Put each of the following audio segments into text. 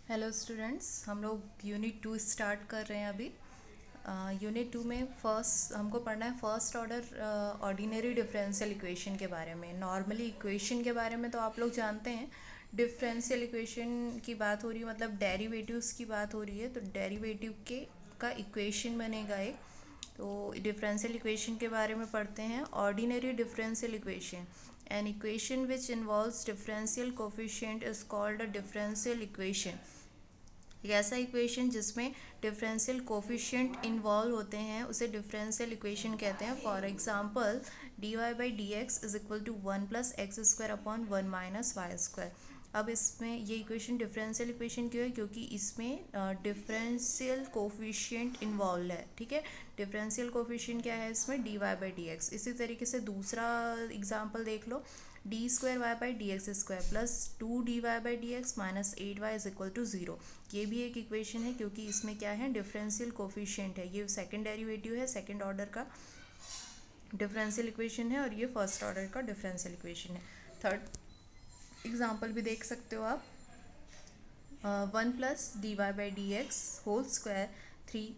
Hello students, हम लोग unit 2 start कर रहे हैं अभी। यूनिट 2 में फर्स्ट हमको पढ़ना है first order ordinary differential equation के बारे में। नॉर्मली इक्वेशन के बारे में तो आप लोग जानते हैं। डिफरेंशियल इक्वेशन की बात हो रही है, मतलब डेरिवेटिव्स की बात हो रही है, तो डेरिवेटिव के का इक्वेशन बनेगा एक। तो डिफरेंशियल इक्वेशन के बारे में पढ़ते हैं। Ordinary differential equation, an equation which involves differential coefficient is called a differential equation। एक ऐसा इक्वेशन जिसमें डिफरेंशियल कोफिशिएंट इन्वॉल्व होते हैं उसे डिफरेंशियल इक्वेशन कहते हैं। For example, d y by d x is equal to 1 + x² upon 1 - y²। अब इसमें ये इक्वेशन डिफरेंशियल इक्वेशन क्यों है? क्योंकि इसमें डिफरेंशियल कोफिशिएंट इन्वॉल्व है। ठीक है, डिफरेंशियल कोफिशिएंट क्या है इसमें? D y by d x. इसी तरीके से दूसरा एग्जाम्पल देख लो, d² y/dx² plus 2 dy/dx minus 8y is equal to 0। ये भी एक इक्वेशन है क्योंकि इसमें क्या है? डिफरेंशियल कोफिशिएंट है। ये सेकंड डेरिवेटिव है, सेकंड ऑर्डर का डिफरेंशियल इक्वेशन है, और ये फर्स्ट ऑर्डर का डिफरेंशियल इक्वेशन है। थर्ड एग्जाम्पल भी देख सकते हो आप, 1 + dy/dx whole square 3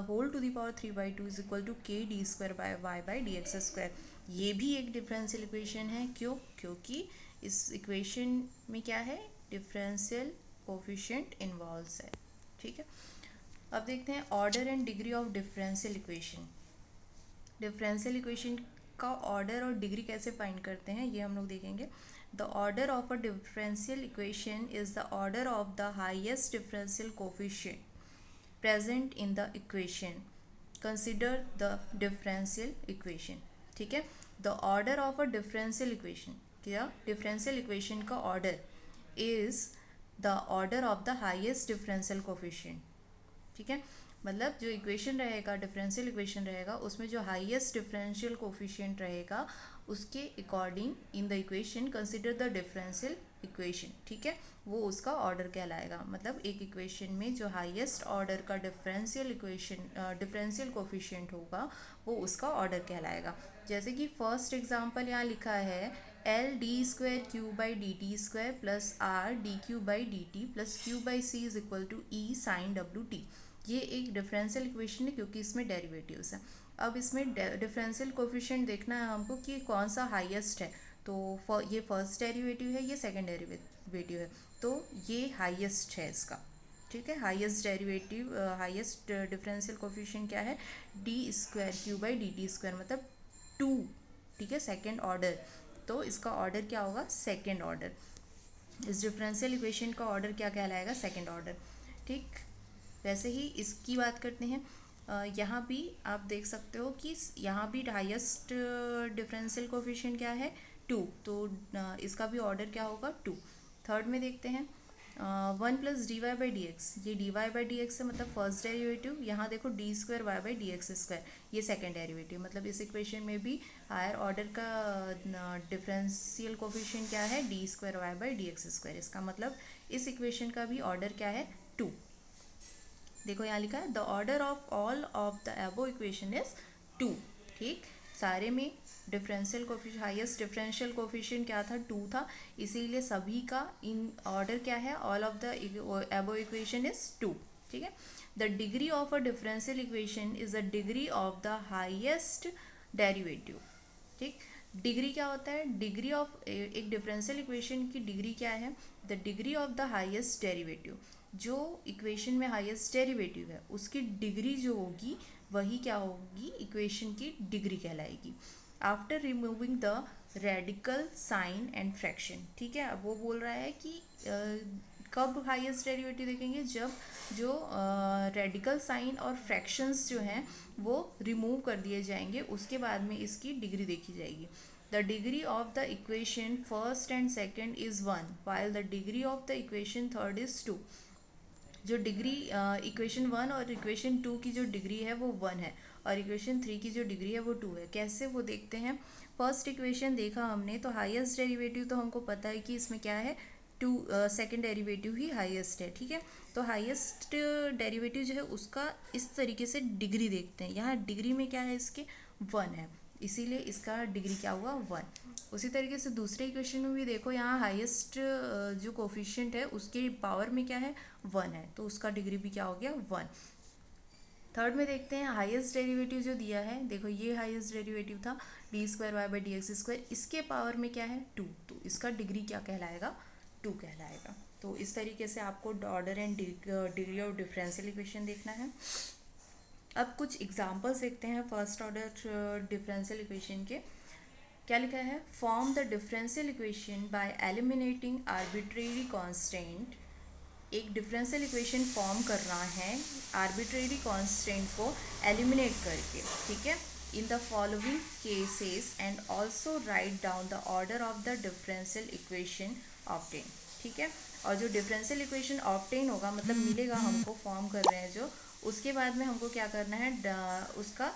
whole to the power 3/2 is equal to kd²y/dx²। ये भी एक डिफरेंशियल इक्वेशन है। क्यों? क्योंकि इस इक्वेशन में क्या है? डिफरेंशियल कोफिशिएंट इन्वॉल्व्स है। ठीक है, अब देखते हैं order and degree of differential equation. Differential equation का ऑर्डर और डिग्री कैसे फाइंड करते हैं ये हम लोग देखेंगे। The order of a differential equation is the order of the highest differential coefficient present in the equation. Consider the differential equation. ठीक है, the order of a differential equation, क्या डिफरेंशियल इक्वेशन का order is the order of the highest differential coefficient. ठीक है, मतलब जो equation रहेगा, differential equation रहेगा, उसमें जो हाईएस्ट डिफरेंशियल कोफिशिएंट रहेगा उसके according in the equation consider the differential equation. ठीक है, वो उसका ऑर्डर कहलाएगा। मतलब एक इक्वेशन में जो हाईएस्ट ऑर्डर का डिफरेंशियल इक्वेशन डिफरेंशियल कोफिशिएंट होगा वो उसका ऑर्डर कहलाएगा। जैसे कि फर्स्ट एग्जांपल यहाँ लिखा है, LD²Q/dt² plus RdQ/dt plus Q/c is equal to E sin WT। ये एक डिफरेंशियल इक्वेशन है क्योंकि इसमें डेरिवेटिव्स हैं। अब इसमें डिफरेंशियल कोफिशिएंट देखना है हमको कि कौन सा हाईएस्ट है। तो ये फर्स्ट डेरिवेटिव है, ये सेकंड डेरिवेटिव है, तो ये हाईएस्ट है इसका। ठीक है, highest derivative highest differential coefficient क्या है? d²Q/dt² मतलब 2। ठीक है, सेकंड ऑर्डर, तो इसका ऑर्डर क्या होगा? Second order. इस डिफरेंशियल इक्वेशन का ऑर्डर क्या कहलाएगा? Second order. ठीक, वैसे ही इसकी बात करते हैं। यहाँ भी आप देख सकते हो कि यहाँ भी हाईएस्ट डिफरेंशियल कोफिशिएंट क्या है? 2। तो इसका भी ऑर्डर क्या होगा? 2। थर्ड में देखते हैं, 1 + dy/dx। ये dy/dx है मतलब फर्स्ट डेरिवेटिव। यहाँ देखो d²y/dx², ये सेकंड डेरिवेटिव। मतलब इस इक्वेशन में भी हायर ऑर्डर का डिफरेंशियल कोफिशिएंट क्या है? d²y/dx²। इसका मतलब इस इक्वेशन का भी ऑर्डर क्या है? 2। देखो यहाँ लिखा है the order of all of the above equation is 2। ठीक, सारे में differential coefficient highest differential coefficient क्या था? 2 था, इसीलिए सभी का इन ऑर्डर क्या है? All of the above equation is 2। ठीक है, the degree of a differential equation is the degree of the highest derivative. ठीक, डिग्री क्या होता है? डिग्री ऑफ एक डिफरेंशियल इक्वेशन की डिग्री क्या है? The degree of the highest derivative. जो इक्वेशन में हाईएस्ट डेरिवेटिव है उसकी डिग्री जो होगी वही क्या होगी? इक्वेशन की डिग्री कहलाएगी। After removing the radical sign and fraction. ठीक है, अब वो बोल रहा है कि कब हाईएस्ट डेरिवेटिव देखेंगे? जब जो रेडिकल साइन और फ्रैक्शंस जो हैं वो रिमूव कर दिए जाएंगे, उसके बाद में इसकी डिग्री देखी जाएगी। The degree of the equation first and second is 1 while the degree of the equation third is 2। जो डिग्री इक्वेशन 1 और इक्वेशन 2 की जो डिग्री है वो 1 है, और इक्वेशन 3 की जो डिग्री है वो 2 है। कैसे वो देखते हैं। फर्स्ट इक्वेशन देखा हमने तो हाईएस्ट डेरिवेटिव तो हमको पता है कि इसमें क्या है? 2। सेकेंड डेरिवेटिव ही हाईएस्ट है। ठीक है, तो हाईएस्ट डेरिवेटिव जो है उसका इस तरीके से डिग्री देखते हैं। यहाँ डिग्री में क्या है? इसके 1 है। इसीलिए इसका डिग्री क्या हुआ 1। उसी तरीके से दूसरे इक्वेशन में भी देखो, यहाँ हाईएस्ट जो कोफिशिएंट है उसके पावर में क्या है 1 है, तो उसका डिग्री भी क्या हो गया 1। थर्ड में देखते हैं हाईएस्ट डेरिवेटिव जो दिया है, देखो ये हाईएस्ट डेरिवेटिव था d2y/dx², इसके पावर में क्या है 2, तो इसका डिग्री क्या कहलाएगा 2 कहलाएगा। तो इस तरीके से आपको order and degree of differential equation देखना है। अब कुछ एग्जांपल्स देखते हैं फर्स्ट ऑर्डर डिफरेंशियल इक्वेशन के। क्या लिखा है, form the differential equation by eliminating arbitrary constant. एक डिफरेंशियल इक्वेशन फॉर्म करना है आर्बिट्रेरी कांस्टेंट को एलिमिनेट करके, ठीक है, in the following cases and also write down the order of the differential equation obtain, ठीक है। और जो डिफरेंशियल इक्वेशन ऑब्टेन होगा, मतलब मिलेगा हमको, फॉर्म कर रहे हैं जो, उसके बाद में हमको क्या करना है, उसका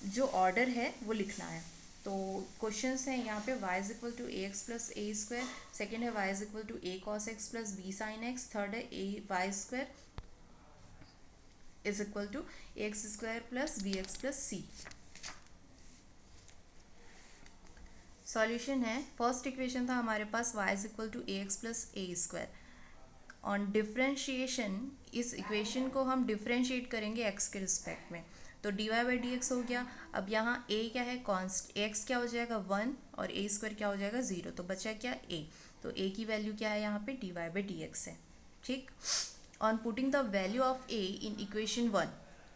जो ऑर्डर है वो लिखना है। तो क्वेश्चंस हैं यहाँ पे y is equal to a x plus a square, second है y is equal to a cos x plus b sine x, third है a y square is equal to a x square plus b x plus c. Solution है, first equation था हमारे पास y is equal to a x plus a square. On differentiation इस equation को हम differentiate करेंगे x के respect में, तो dy/dx हो गया। अब यहाँ a क्या है, कॉन्स्ट x क्या हो जाएगा 1 और a स्क्वायर क्या हो जाएगा 0, तो बचा क्या a, तो a की वैल्यू क्या है यहाँ पे dy/dx है, ठीक। On putting the value of a in equation 1,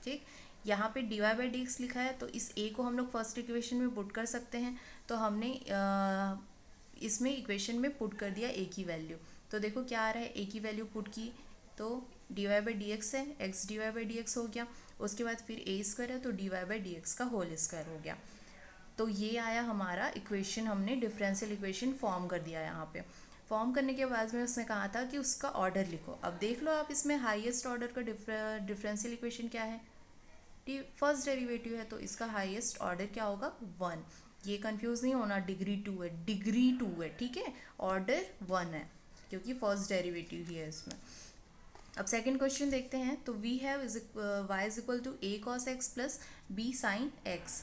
ठीक, यहाँ पे dy/dx लिखा है, तो इस a को हम लोग फर्स्ट इक्वेशन में पुट कर सकते हैं। तो हमने इसमें इक्वेशन में पुट कर दिया a की वैल्यू, तो देखो क्या आ रहा है, a की वैल्यू पुट की तो dy/dx है, x dy/dx हो गया। उसके बाद फिर a स्क्वायर है तो dy/dx का होल स्क्वायर हो गया। तो ये आया हमारा इक्वेशन, हमने डिफरेंशियल इक्वेशन फॉर्म कर दिया। यहाँ पे फॉर्म करने के बाद में उसने कहा था कि उसका ऑर्डर लिखो। अब देख लो आप, इसमें हाईएस्ट ऑर्डर का डिफरेंशियल इक्वेशन क्या है, फर्स्ट डेरिवेटिव है, तो इसका हाईएस्ट ऑर्डर क्या होगा 1। ये कंफ्यूज नहीं होना, डिग्री 2 है, डिग्री 2 है, ठीक है, ऑर्डर 1 है क्योंकि फर्स्ट डेरिवेटिव ही है इसमें। अब सेकंड क्वेश्चन देखते हैं, तो we have y is equal to a cos x plus b sine x.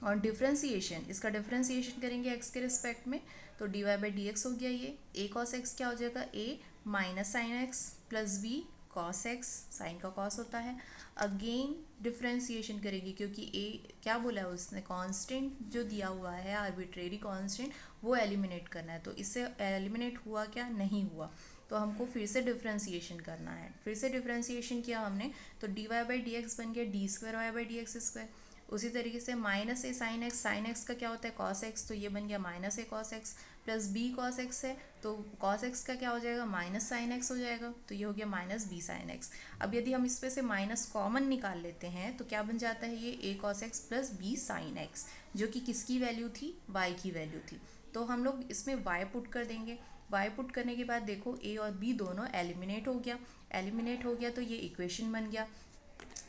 और डिफरेंशिएशन, इसका डिफरेंशिएशन करेंगे x के रिस्पेक्ट में, तो dy/dx हो गया ये, a कॉस एक्स क्या हो जाएगा a minus sine x plus b cos x, sine का कॉस होता है। अगेन डिफरेंशिएशन करेंगे क्योंकि a क्या बोला है उसने, कांस्टेंट जो दिया हुआ है आर्बिट्रेरी कांस्टेंट, वो एलिमिनेट करना है, तो इससे एलिमिनेट हुआ क्या, नहीं हुआ, तो हमको फिर से डिफरेंशिएशन करना है। फिर से डिफरेंशिएशन किया हमने, तो dy/dx बन गया d2y/dx²। उसी तरीके से माइनस ए साइन एक्स, साइन एक्स का क्या होता है कॉस एक्स, तो ये बन गया minus a cos x plus b cos x है, तो कॉस एक्स का क्या हो जाएगा माइनस साइन एक्स हो जाएगा, तो ये हो गया माइनस बी साइन एक्स। अब यदि हम इस पे से माइनस कॉमन निकाल लेते हैं तो क्या बन जाता है, ये a cos x plus b sine x, जो कि किसकी वैल्यू थी, वाई की वैल्यू थी। तो हम लोग इसमें वाई पुट कर देंगे। वाई पुट करने के बाद देखो ए और बी दोनों एलिमिनेट हो गया, एलिमिनेट हो गया तो ये इक्वेशन बन गया।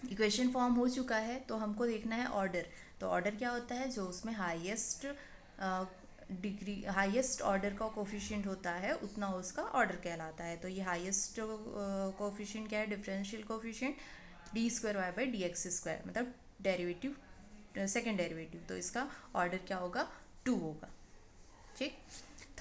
इक्वेशन फॉर्म हो चुका है, तो हमको देखना है ऑर्डर। तो ऑर्डर क्या होता है, जो उसमें हाईएस्ट डिग्री, हाईएस्ट ऑर्डर का कोफिशिएंट होता है उतना उसका ऑर्डर कहलाता है। तो ये हाईएस्ट कोफिशिएंट क्या है, डिफरेंशियल कोफिशिएंट d2y/dx², मतलब डेरिवेटिव सेकेंड डेरिवेटिव, तो इसका ऑर्डर क्या होगा 2 होगा, ठीक।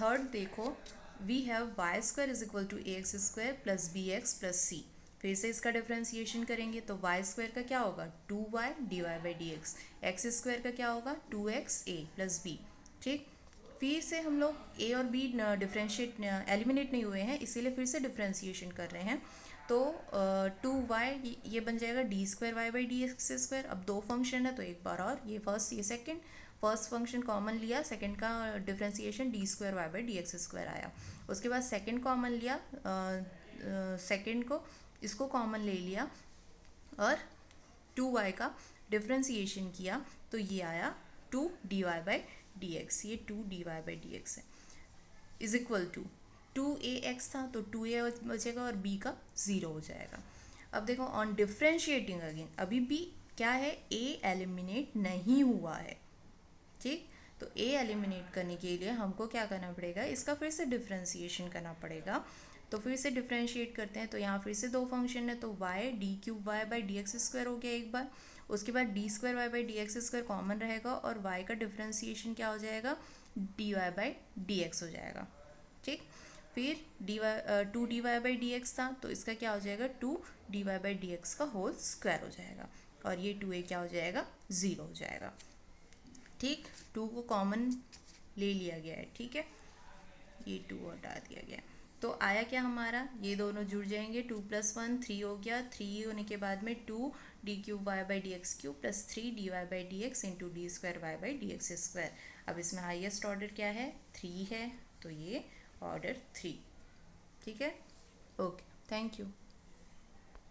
थर्ड देखो, we have y² is equal to ax² plus bx plus c। फिर से इसका डिफरेंशिएशन करेंगे तो y² का क्या होगा 2y dy/dx, x² का क्या होगा 2x a प्लस b, ठीक। फिर से हम लोग a और b डिफरेंशिएट एलिमिनेट नहीं हुए हैं, इसीलिए फिर से डिफरेंशिएशन कर रहे हैं। तो 2y ये बन जाएगा d2y/dx²। अब दो फंक्शन है तो एक बार और, ये फर्स्ट ये सेकेंड, फर्स्ट फंक्शन कॉमन लिया, सेकंड का डिफरेंशिएशन d2y/dx² आया। उसके बाद सेकंड कॉमन लिया, सेकंड को इसको कॉमन ले लिया और 2y का डिफरेंशिएशन किया, तो ये आया 2dy/dx, ये 2dy/dx है, इज इक्वल टू 2ax था तो 2a बचेगा और b का 0 हो जाएगा। अब देखो ऑन डिफरेंशिएटिंग अगेन, अभी भी क्या है, a एलिमिनेट नहीं हुआ है, ठीक। तो a एलिमिनेट करने के लिए हमको क्या करना पड़ेगा, इसका फिर से डिफरेंशिएशन करना पड़ेगा। तो फिर से डिफ्रेंशिएट करते हैं, तो यहाँ फिर से दो फंक्शन है, तो y d cube y by d x square हो गया एक बार, उसके बाद d square y by d x square common रहेगा और वाई का डिफ्रेंशिएशन क्या हो जाएगा, d y by d x हो जाएगा। ठीक, फिर d y two d y by d x था, तो इसका क्या हो जाएगा, two d y by d x का होल स्क्वायर हो जाएगा, और ये टू ए क्या हो जाएगा, ज़ीरो हो जाएगा। ठीक, टू को कॉमन ले लिया गया है, ठीक है, ये टू हटा दिया गया। तो आया क्या हमारा, ये दोनों जुड़ जाएंगे, टू प्लस वन थ्री हो गया, थ्री होने के बाद में two d cube y by d x cube plus three d y by d x into d square y by d x square. अब इसमें हाईएस्ट ऑर्डर क्या है, थ्री है, तो ये ऑर्डर थ्री। ठीक है, ओके, थैंक यू।